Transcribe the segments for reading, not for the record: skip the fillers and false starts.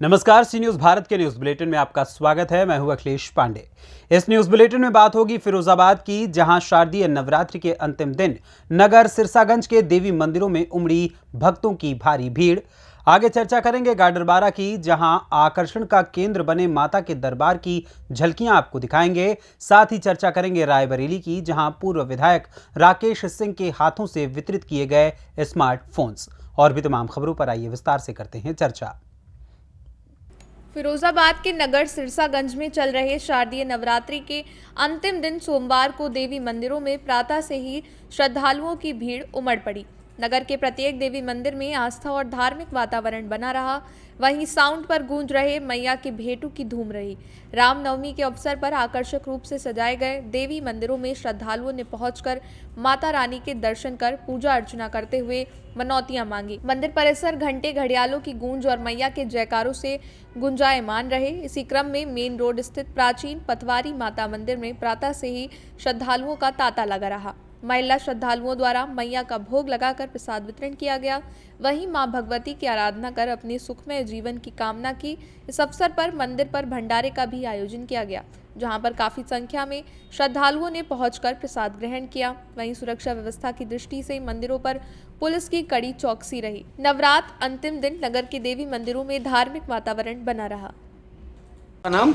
नमस्कार, सी न्यूज भारत के news bulletin में आपका स्वागत है। मैं हूं अखिलेश पांडे। इस न्यूज बुलेटिन में बात होगी फिरोजाबाद की, जहां शारदीय नवरात्रि के अंतिम दिन नगर सिरसागंज के देवी मंदिरों में उमड़ी भक्तों की भारी भीड़। आगे चर्चा करेंगे गाडरवारा की, जहां आकर्षण का केंद्र बने माता के दरबार की झलकियां आपको दिखाएंगे। साथ ही चर्चा करेंगे रायबरेली की, जहां पूर्व विधायक राकेश सिंह के हाथों से वितरित किए गए स्मार्टफोन्स। और भी तमाम खबरों पर आइए विस्तार से करते हैं चर्चा। फिरोजाबाद के नगर सिरसागंज में चल रहे शारदीय नवरात्रि के अंतिम दिन सोमवार को देवी मंदिरों में प्रातः से ही श्रद्धालुओं की भीड़ उमड़ पड़ी। नगर के प्रत्येक देवी मंदिर में आस्था और धार्मिक वातावरण बना रहा। वहीं साउंड पर गूंज रहे मैया के भेंटू की धूम रही। रामनवमी के अवसर पर आकर्षक रूप से सजाए गए देवी मंदिरों में श्रद्धालुओं ने पहुंचकर माता रानी के दर्शन कर पूजा अर्चना करते हुए मनौतियां मांगी। मंदिर परिसर घंटे घड़ियालों की गूंज और मैया के जयकारों से गुंजायमान रहे। इसी क्रम में मेन रोड स्थित प्राचीन पथवारी माता मंदिर में प्रातः से ही श्रद्धालुओं का तांता लगा रहा। महिला श्रद्धालुओं द्वारा मैया का भोग लगाकर प्रसाद वितरण किया गया। वहीं मां भगवती की आराधना कर अपने सुखमय जीवन की कामना की। इस अवसर पर मंदिर पर भंडारे का भी आयोजन किया गया, जहां पर काफी संख्या में श्रद्धालुओं ने पहुंचकर प्रसाद ग्रहण किया। वहीं सुरक्षा व्यवस्था की दृष्टि से मंदिरों पर पुलिस की कड़ी चौकसी रही। नवरात्र अंतिम दिन नगर के देवी मंदिरों में धार्मिक वातावरण बना रहा। नाम?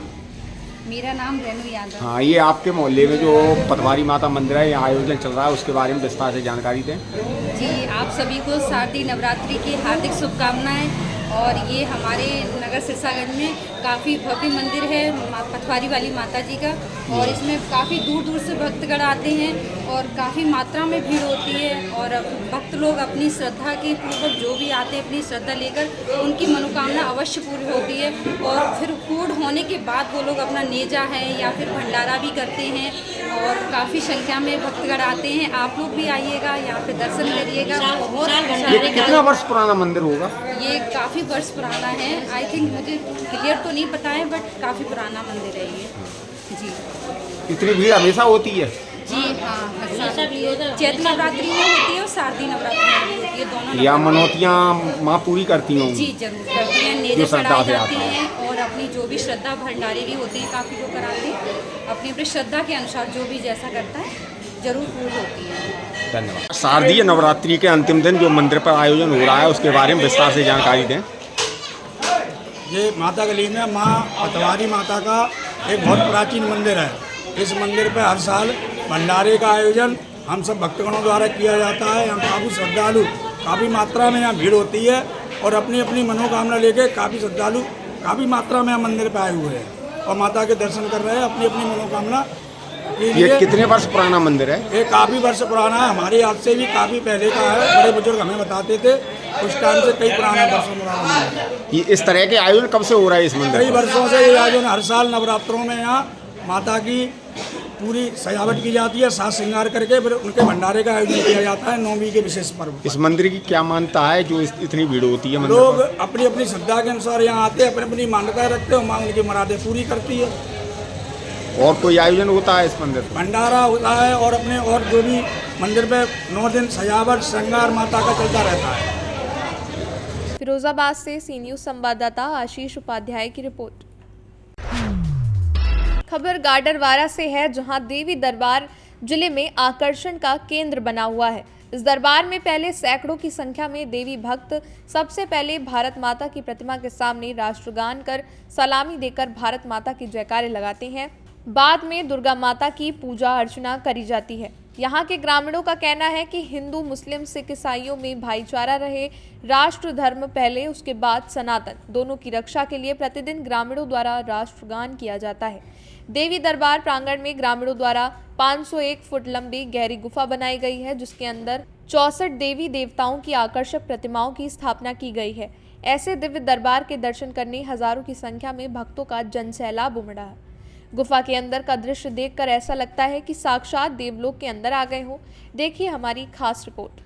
मेरा नाम रेणु यादव। हाँ, ये आपके मोहल्ले में जो पटवारी माता मंदिर है, यहाँ आयोजन चल रहा है, उसके बारे में विस्तार से जानकारी दें। जी, आप सभी को शारदीय नवरात्रि की हार्दिक शुभकामनाएं। और ये हमारे नगर सिरसागंज में काफ़ी भव्य मंदिर है पटवारी वाली माता जी का, और इसमें काफ़ी दूर दूर से भक्तगण आते हैं और काफ़ी मात्रा में भीड़ होती है। और भक्त लोग अपनी श्रद्धा के पूर्वक जो भी आते हैं अपनी श्रद्धा लेकर, उनकी मनोकामना अवश्य पूरी होती है। और फिर पूर्ण होने के बाद वो लोग अपना नेजा है या फिर भंडारा भी करते हैं, और काफ़ी संख्या में भक्तगण आते हैं। आप लोग भी आइएगा, यहाँ पे दर्शन करिएगा। ये कितना वर्ष पुराना मंदिर होगा? ये काफ़ी वर्ष पुराना है। आई थिंक मुझे क्लियर तो नहीं पता है, बट काफ़ी पुराना मंदिर है ये। जी, इतनी भीड़ हमेशा होती है? जी हाँ, चैत्र नवरात्रि में होती है और शारदीय नवरात्रि में भी होती है, दोनों। या मनौतियाँ माँ पूरी करती होंगी? जी जरूर करती हैं, नेज़े चढ़ाए जाते हैं, और अपनी जो भी श्रद्धा भंडारे भी होते हैं, काफ़ी लोग कराते हैं अपनी अपनी श्रद्धा के अनुसार, जो भी जैसा करता है जरूर पूरी होती है। धन्यवाद। शारदीय नवरात्रि के अंतिम दिन जो मंदिर पर आयोजन हो रहा है, उसके बारे में विस्तार से जानकारी दें। ये माता गली में माँ पटवारी माता का एक बहुत प्राचीन मंदिर है। इस मंदिर पर हर साल भंडारे का आयोजन हम सब भक्तगणों द्वारा किया जाता है। यहाँ काफ़ी श्रद्धालु, काफ़ी मात्रा में यहाँ भीड़ होती है, और अपनी अपनी मनोकामना लेके काफ़ी श्रद्धालु काफ़ी मात्रा में यहाँ मंदिर पर आए हुए हैं और माता के दर्शन कर रहे हैं अपनी अपनी मनोकामना। ये कितने वर्ष पुराना मंदिर है? ये काफ़ी वर्ष पुराना है, हमारे याद से भी काफ़ी पहले का है। बड़े बुजुर्ग हमें बताते थे, उस टाइम से कई पुराना वर्षों पुराना है। ये इस तरह के आयोजन कब से हो रहा है इस मंदिर? कई वर्षों से ये आयोजन हर साल नवरात्रों में यहाँ माता की पूरी सजावट की जाती है, साज श्रृंगार करके फिर उनके भंडारे का आयोजन किया जाता है नवमी के विशेष पर्व। इस मंदिर की क्या मान्यता है जो इतनी भीड़ होती है मंदिर लोग पर? अपनी अपनी श्रद्धा के अनुसार यहाँ आते हैं, अपनी अपनी मान्यता रखते हैं, माँ उनकी मुरादें पूरी करती है। और कोई आयोजन होता है इस मंदिर पर? भंडारा होता है, और अपने और जो भी मंदिर पे 9 दिन सजावट श्रृंगार माता का चलता रहता है। फिरोजाबाद से सी न्यूज संवाददाता आशीष उपाध्याय की रिपोर्ट। खबर गाडरवारा से है, जहां देवी दरबार जिले में आकर्षण का केंद्र बना हुआ है। इस दरबार में पहले सैकड़ों की संख्या में देवी भक्त सबसे पहले भारत माता की प्रतिमा के सामने राष्ट्रगान कर सलामी देकर भारत माता की जयकारे लगाते हैं। बाद में दुर्गा माता की पूजा अर्चना करी जाती है। यहाँ के ग्रामीणों का कहना है कि हिंदू मुस्लिम सिख ईसाइयों में भाईचारा रहे, राष्ट्र धर्म पहले उसके बाद सनातन, दोनों की रक्षा के लिए प्रतिदिन ग्रामीणों द्वारा राष्ट्रगान किया जाता है। देवी दरबार प्रांगण में ग्रामीणों द्वारा 501 फुट लंबी गहरी गुफा बनाई गई है, जिसके अंदर 64 देवी देवताओं की आकर्षक प्रतिमाओं की स्थापना की गई है। ऐसे दिव्य दरबार के दर्शन करने हजारों की संख्या में भक्तों का जनसैलाब उमड़ा है। गुफा के अंदर का दृश्य देखकर ऐसा लगता है कि साक्षात देवलोक के अंदर आ गए हों। देखिए हमारी खास रिपोर्ट।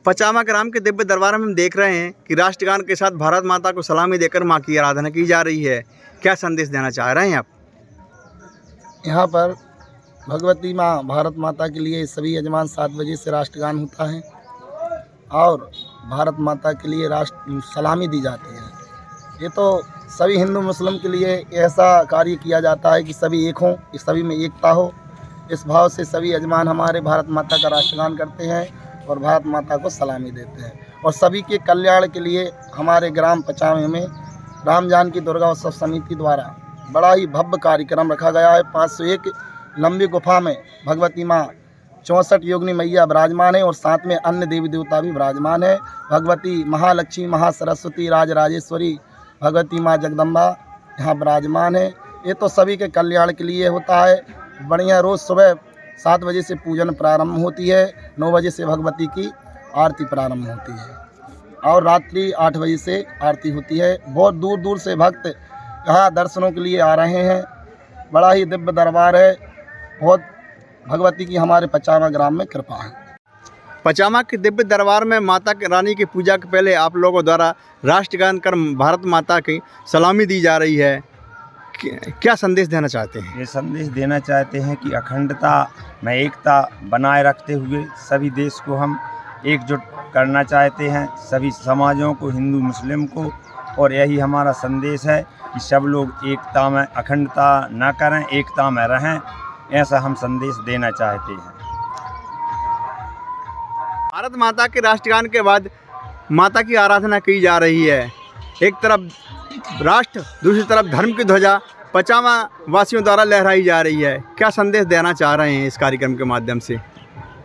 पचामा ग्राम के दिव्य दरबार में हम देख रहे हैं कि राष्ट्रगान के साथ भारत माता को सलामी देकर मां की आराधना की जा रही है। क्या संदेश देना चाह रहे हैं आप? यहाँ पर भगवती माँ भारत माता के लिए सभी यजमान 7 बजे से राष्ट्रगान होता है, और भारत माता के लिए राष्ट्र सलामी दी जाती है। ये तो सभी हिंदू मुस्लिम के लिए ऐसा कार्य किया जाता है कि सभी एक हों, इस सभी में एकता हो। इस भाव से सभी यजमान हमारे भारत माता का राष्ट्रगान करते हैं और भारत माता को सलामी देते हैं। और सभी के कल्याण के लिए हमारे ग्राम पचामे में राम जानकी दुर्गा उत्सव समिति द्वारा बड़ा ही भव्य कार्यक्रम रखा गया है। 501 लंबी गुफा में भगवती माँ 64 योगिनी मैया विराजमान है और साथ में अन्य देवी देवता भी विराजमान है। भगवती महालक्ष्मी, महासरस्वती, राजराजेश्वरी, भगवती माँ जगदम्बा यहाँ विराजमान है। ये तो सभी के कल्याण के लिए होता है। बढ़िया रोज़ सुबह 7 बजे से पूजन प्रारंभ होती है, 9 बजे से भगवती की आरती प्रारंभ होती है और रात्रि 8 बजे से आरती होती है। बहुत दूर दूर से भक्त यहाँ दर्शनों के लिए आ रहे हैं। बड़ा ही दिव्य दरबार है। बहुत भगवती की हमारे पचामा ग्राम में कृपा है। पचामा के दिव्य दरबार में माता रानी की पूजा के पहले आप लोगों द्वारा राष्ट्रगान कर भारत माता की सलामी दी जा रही है। क्या संदेश देना चाहते हैं? ये संदेश देना चाहते हैं कि अखंडता में एकता बनाए रखते हुए सभी देश को हम एकजुट करना चाहते हैं, सभी समाजों को, हिंदू मुस्लिम को। और यही हमारा संदेश है कि सब लोग एकता में, अखंडता न करें, एकता में रहें। ऐसा हम संदेश देना चाहते हैं। भारत माता के राष्ट्रगान के बाद माता की आराधना की जा रही है। एक तरफ राष्ट्र, दूसरी तरफ धर्म की ध्वजा पचामा वासियों द्वारा लहराई जा रही है। क्या संदेश देना चाह रहे हैं इस कार्यक्रम के माध्यम से?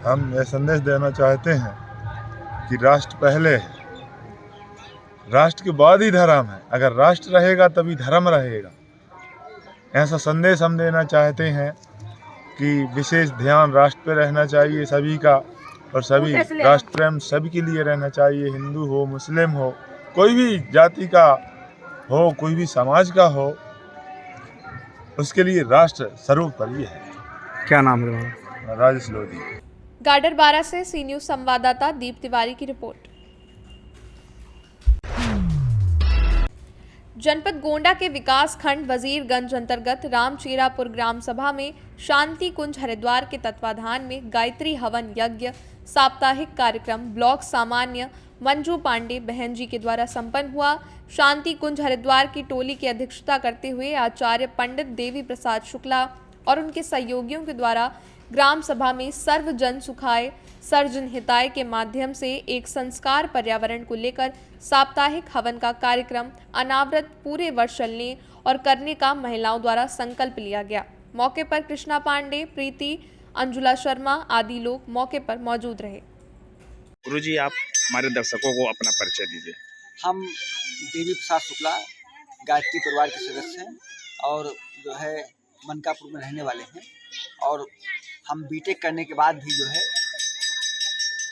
हम ये संदेश देना चाहते हैं कि राष्ट्र पहले है, राष्ट्र के बाद ही धर्म है। अगर राष्ट्र रहेगा तभी धर्म रहेगा। ऐसा संदेश हम देना चाहते हैं कि विशेष ध्यान राष्ट्र पे रहना चाहिए सभी का, और सभी राष्ट्र प्रेम सभी के लिए रहना चाहिए। हिंदू हो, मुस्लिम हो, कोई भी जाति का हो, कोई भी समाज का हो, उसके लिए राष्ट्र सर्वोपरि है। क्या नाम है? राजेश लोधी। गाडर 12 से सी न्यूज़ संवाददाता दीप तिवारी की रिपोर्ट। जनपद गोंडा के विकास खंड वजीरगंज अंतर्गत रामचीरापुर ग्राम सभा में शांति कुंज हरिद्वार के तत्वाधान में गायत्री हवन यज्ञ साप्ताहिक कार्यक्रम ब्लॉक सामान्य मंजू पांडे बहन जी के द्वारा संपन्न हुआ। शांति कुंज हरिद्वार की टोली की अध्यक्षता करते हुए आचार्य पंडित देवी प्रसाद शुक्ला और उनके सहयोगियों के द्वारा ग्राम सभा में सर्व जन सुखाय सर्जन हिताय के माध्यम से एक संस्कार पर्यावरण को लेकर साप्ताहिक हवन का कार्यक्रम अनावृत पूरे वर्ष चलने और करने का महिलाओं द्वारा संकल्प लिया गया। मौके पर कृष्णा पांडे, प्रीति, अंजुला शर्मा आदि लोग मौके पर मौजूद रहे। गुरुजी, आप हमारे दर्शकों को अपना परिचय दीजिए। हम देवी प्रसाद शुक्ला गायत्री परिवार के सदस्य हैं और जो है मनकापुर में रहने वाले हैं, और हम बीटेक करने के बाद भी जो है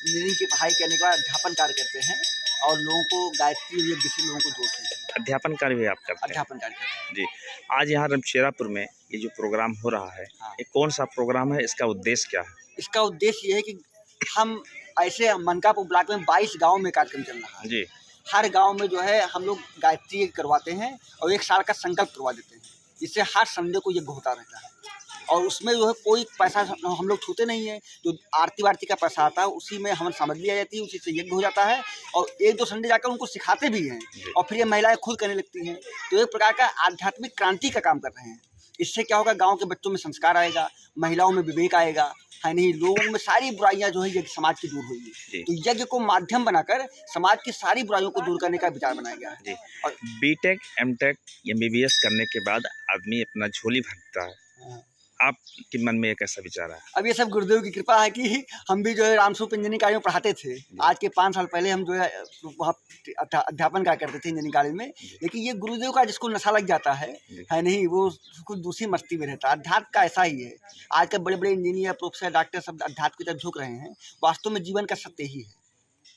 इंजीनियरिंग की पढ़ाई करने के बाद अध्यापन कार्य करते हैं और लोगों को गायत्री यज्ञ से लोगों को जोड़ते हैं। अध्यापन कार्य भी आप करते हैं? अध्यापन कार्य करते हैं जी। आज यहाँ रामचीरापुर में ये जो प्रोग्राम हो रहा है, ये कौन सा प्रोग्राम है? इसका उद्देश्य क्या है? इसका उद्देश्य ये है कि हम ऐसे मनकापुर ब्लॉक में 22 गाँव में कार्यक्रम चल रहा है जी। हर गाँव में जो है हम लोग गायत्री करवाते हैं और 1 साल का संकल्प करवा देते हैं, जिससे हर संडे को यज्ञ होता रहता है। और उसमें जो है कोई पैसा हम लोग छूते नहीं है। जो आरती वारती का पैसा आता है उसी में हवन सामग्री आ जाती है, उसी से यज्ञ हो जाता है और 1-2 संडे जाकर उनको सिखाते भी हैं और फिर ये महिलाएं खुद करने लगती हैं। तो एक प्रकार का आध्यात्मिक क्रांति का काम कर रहे हैं। इससे क्या होगा, गाँव के बच्चों में संस्कार आएगा, महिलाओं में विवेक आएगा, है नहीं, लोगों में सारी बुराइयां जो है यज्ञ समाज की दूर होगी। तो यज्ञ को माध्यम बनाकर समाज की सारी बुराइयों को दूर करने का विचार बनाया गया है। और बीटेक, एमटेक, MBBS करने के बाद आदमी अपना झोली भरता है। आपके मन में एक ऐसा विचार है? अब ये सब गुरुदेव की कृपा है कि हम भी जो है रामस्वरूप इंजीनियरिंग कॉलेज में पढ़ाते थे। आज के 5 साल पहले हम जो है वहाँ अध्यापन का करते थे इंजीनियरिंग कॉलेज में। लेकिन ये गुरुदेव का जिसको नशा लग जाता है नहीं, वो कुछ दूसरी मस्ती में रहता है। अध्यात्म का ऐसा ही है। आज के बड़े बड़े इंजीनियर, प्रोफेसर, डॉक्टर सब अध्यात्म की तरफ झुक रहे हैं। वास्तव में जीवन का सत्य ही है।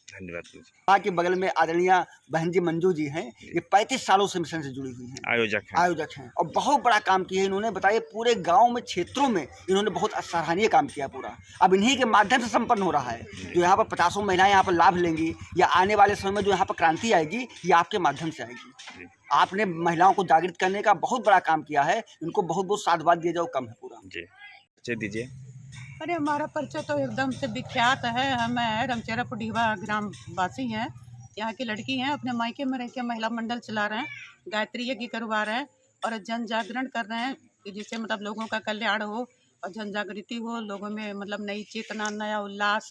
धन्यवाद। वहाँ के बगल में आदरणीय बहन जी मंजू जी हैं। ये 35 सालों से मिशन से जुड़ी हुई हैं, आयोजक हैं और बहुत बड़ा काम किया है इन्होंने। बताइए, पूरे गांव में, क्षेत्रों में इन्होंने बहुत सराहनीय काम किया पूरा। अब इन्हीं के माध्यम से संपन्न हो रहा है। जो यहाँ पर 50 महिलाएं यहाँ पर लाभ लेंगी या आने वाले समय में जो यहाँ पर क्रांति आएगी, ये आपके माध्यम से आएगी। आपने महिलाओं को जागृत करने का बहुत बड़ा काम किया है। इनको बहुत बहुत साधुवाद दिया जाओ, कम है पूरा। जी। दीजिए। अरे हमारा परिचय तो एकदम से विख्यात है। हम रमचेरा पुडीवा ग्राम वासी हैं, यहाँ की लड़की हैं, अपने मायके में रह के महिला मंडल चला रहे हैं, गायत्री यज्ञ करवा रहे हैं और जन जागरण कर रहे हैं कि जिससे मतलब लोगों का कल्याण हो और जन जागृति हो, लोगों में मतलब नई चेतना, नया उल्लास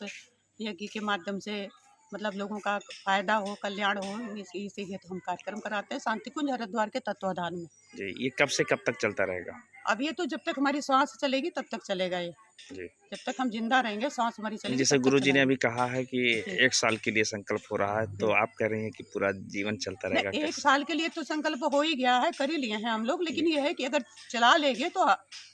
यज्ञ के माध्यम से मतलब लोगों का फायदा हो, कल्याण हो, इसी हेतु हम कार्यक्रम कराते हैं शांति कुंज हरिद्वार के तत्वाधान में। जी, ये कब से कब तक चलता रहेगा? अब ये तो जब तक हमारी सांस चलेगी तब तक चलेगा ये। जी, जब तक हम जिंदा रहेंगे, सांस हमारी चलेगी। जैसे तब तक गुरुजी ने चलेगा। अभी कहा है कि 1 साल के लिए संकल्प हो रहा है, तो आप कह रहे हैं कि पूरा जीवन चलता रहेगा? नहीं, 1 कैसे? साल के लिए तो संकल्प हो ही गया है, कर ही लिए हैं हम लोग, लेकिन ये है कि अगर चला लेंगे तो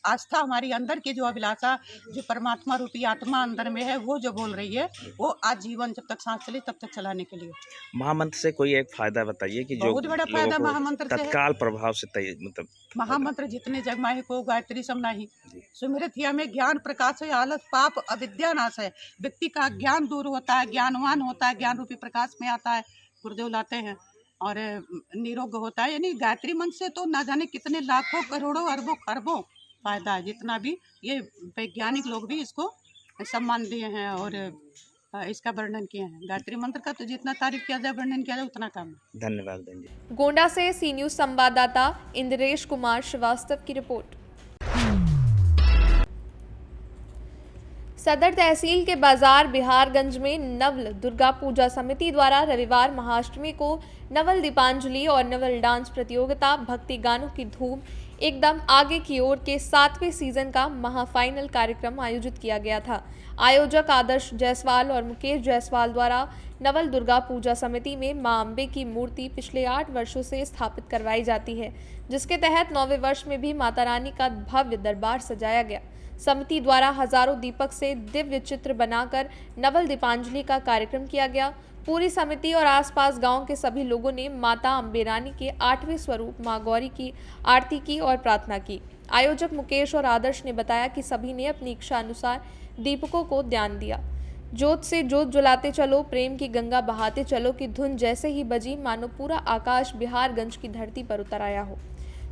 आस्था हमारी अंदर की जो अभिलाषा, जो परमात्मा रूपी आत्मा अंदर में है, वो जो बोल रही है, वो आज जीवन जब तक सांस चले तब तक चलाने के लिए। महामंत्र से कोई एक फायदा बताइए कि जो बहुत बड़ा फायदा महामंत्र से है। तत्काल प्रभाव से मतलब महामंत्र जितने जगमाहे को गायत्री समनाही सुमिरत हिया में ज्ञान प्रकाश है, आलस पाप अविद्या नाश है। व्यक्ति का ज्ञान दूर होता है, ज्ञानवान होता है, ज्ञान रूपी प्रकाश में आता है, गुरुदेव लाते हैं और निरोग होता है। यानी गायत्री मंत्र से तो ना जाने कितने लाखों करोड़ों अरबों खरबों फायदा है। जितना भी ये वैज्ञानिक लोग भी इसको सम्मान दिए हैं और इसका वर्णन किए हैं। गायत्री मंत्र का तो जितना तारीफ किया जाए, वर्णन किया जाए, उतना कम है। धन्यवाद जी। गोंडा से सी न्यूज संवाददाता इंद्रेश कुमार श्रीवास्तव की रिपोर्ट। सदर तहसील के बाजार बिहारगंज में नवल दुर्गा पूजा समिति द्वारा रविवार महाअष्टमी को नवल दीपांजलि और नवल डांस प्रतियोगिता, भक्ति गानों की धूम एकदम आगे की ओर के 7वें सीजन का महाफाइनल कार्यक्रम आयोजित किया गया था। आयोजक आदर्श जायसवाल और मुकेश जायसवाल द्वारा नवल दुर्गा पूजा समिति में मां अम्बे की मूर्ति पिछले 8 वर्षों से स्थापित करवाई जाती है, जिसके तहत 9वें वर्ष में भी माता रानी का भव्य दरबार सजाया गया। समिति द्वारा हजारों दीपक से दिव्य चित्र बनाकर नवल दीपांजलि का कार्यक्रम किया गया। पूरी समिति और आसपास गांव के सभी लोगों ने माता अम्बे रानी के 8वें स्वरूप मां गौरी की आरती की और प्रार्थना की। आयोजक मुकेश और आदर्श ने बताया कि सभी ने अपनी इच्छा अनुसार दीपकों को ध्यान दिया। जोत से जोत जलाते चलो, प्रेम की गंगा बहाते चलो की धुन जैसे ही बजी, मानो पूरा आकाश बिहारगंज की धरती पर उतर आया हो।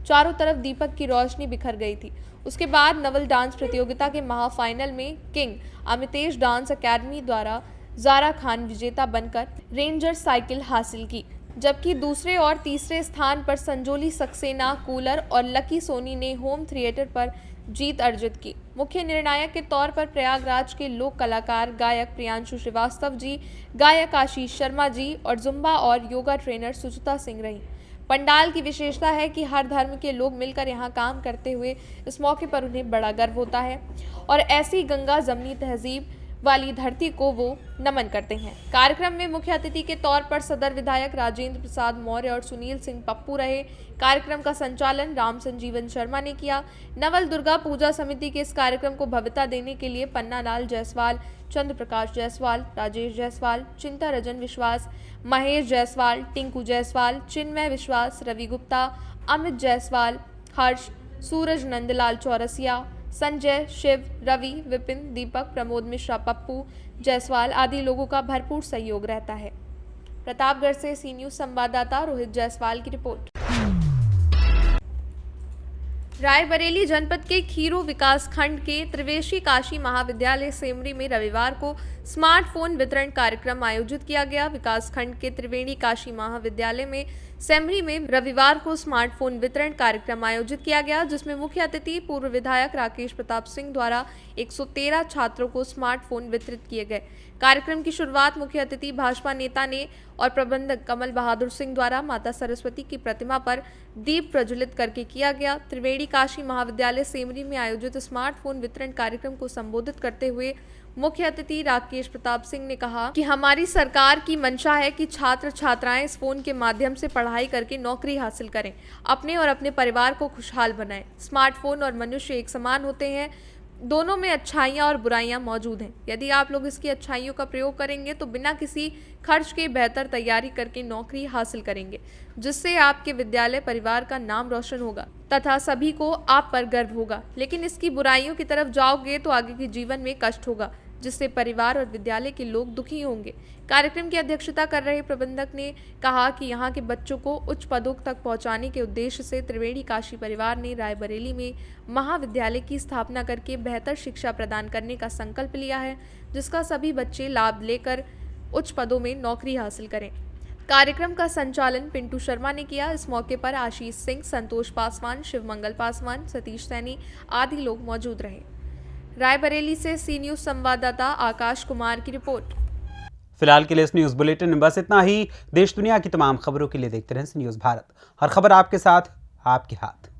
चारों तरफ दीपक की रोशनी बिखर गई थी। उसके बाद नवल डांस प्रतियोगिता के महाफाइनल में किंग अमितेश डांस अकेडमी द्वारा जारा खान विजेता बनकर रेंजर साइकिल हासिल की, जबकि दूसरे और तीसरे स्थान पर संजोली सक्सेना, कूलर और लकी सोनी ने होम थिएटर पर जीत अर्जित की। मुख्य निर्णायक के तौर पर प्रयागराज के लोक कलाकार गायक प्रियांशु श्रीवास्तव जी, गायक आशीष शर्मा जी और जुम्बा और योगा ट्रेनर सुचिता सिंह रही। पंडाल की विशेषता है कि हर धर्म के लोग मिलकर यहाँ काम करते हुए इस मौके पर उन्हें बड़ा गर्व होता है और ऐसी गंगा जमनी तहजीब वाली धरती को वो नमन करते हैं। कार्यक्रम में मुख्य अतिथि के तौर पर सदर विधायक राजेंद्र प्रसाद मौर्य और सुनील सिंह पप्पू रहे। कार्यक्रम का संचालन राम संजीवन शर्मा ने किया। नवल दुर्गा पूजा समिति के इस कार्यक्रम को भव्यता देने के लिए पन्नालाल जायसवाल, चंद्र प्रकाश जायसवाल, राजेश जायसवाल, चिंता रजन विश्वास, महेश जायसवाल, टिंकू जायसवाल, चिन्मय विश्वास, रवि गुप्ता, अमित जायसवाल, हर्ष, सूरज नंदलाल चौरसिया, संजय, शिव, रवि, विपिन, दीपक, प्रमोद मिश्रा, पप्पू जायसवाल आदि लोगों का भरपूर सहयोग रहता है। प्रतापगढ़ से सी न्यूज संवाददाता रोहित जायसवाल की रिपोर्ट। रायबरेली जनपद के खीरो विकास खंड के त्रिवेशी काशी महाविद्यालय सेमरी में रविवार को स्मार्टफोन वितरण कार्यक्रम आयोजित किया गया। विकास खंड के त्रिवेणी काशी महाविद्यालय में सेमरी में रविवार को स्मार्टफोन वितरण कार्यक्रम आयोजित किया गया, जिसमें मुख्य अतिथि पूर्व विधायक राकेश प्रताप सिंह द्वारा 113 छात्रों को स्मार्टफोन वितरित किए गए। कार्यक्रम की शुरुआत मुख्य अतिथि भाजपा नेता ने और प्रबंधक कमल बहादुर सिंह द्वारा माता सरस्वती की प्रतिमा पर दीप प्रज्वलित करके किया गया। त्रिवेणी काशी महाविद्यालय सेमरी में आयोजित स्मार्टफोन वितरण कार्यक्रम को संबोधित करते हुए मुख्य अतिथि राकेश प्रताप सिंह ने कहा कि हमारी सरकार की मंशा है कि छात्र छात्राएं इस फोन के माध्यम से पढ़ाई करके नौकरी हासिल करें, अपने और अपने परिवार को खुशहाल बनाएं। स्मार्टफोन और मनुष्य एक समान होते हैं, दोनों में अच्छाइयाँ और बुराइयाँ मौजूद हैं। यदि आप लोग इसकी अच्छाइयों का प्रयोग करेंगे तो बिना किसी खर्च के बेहतर तैयारी करके नौकरी हासिल करेंगे, जिससे आपके विद्यालय परिवार का नाम रोशन होगा तथा सभी को आप पर गर्व होगा। लेकिन इसकी बुराइयों की तरफ जाओगे तो आगे के जीवन में कष्ट होगा, जिससे परिवार और विद्यालय के लोग दुखी होंगे। कार्यक्रम की अध्यक्षता कर रहे प्रबंधक ने कहा कि यहाँ के बच्चों को उच्च पदों तक पहुँचाने के उद्देश्य से त्रिवेणी काशी परिवार ने रायबरेली में महाविद्यालय की स्थापना करके बेहतर शिक्षा प्रदान करने का संकल्प लिया है, जिसका सभी बच्चे लाभ लेकर उच्च पदों में नौकरी हासिल करें। कार्यक्रम का संचालन पिंटू शर्मा ने किया। इस मौके पर आशीष सिंह, संतोष पासवान, शिवमंगल पासवान, सतीश सैनी आदि लोग मौजूद रहे। रायबरेली से सी न्यूज संवाददाता आकाश कुमार की रिपोर्ट। फिलहाल के लिए इस न्यूज़ बुलेटिन में बस इतना ही। देश दुनिया की तमाम खबरों के लिए देखते रहें सी न्यूज़ भारत। हर खबर आपके साथ, आपके हाथ।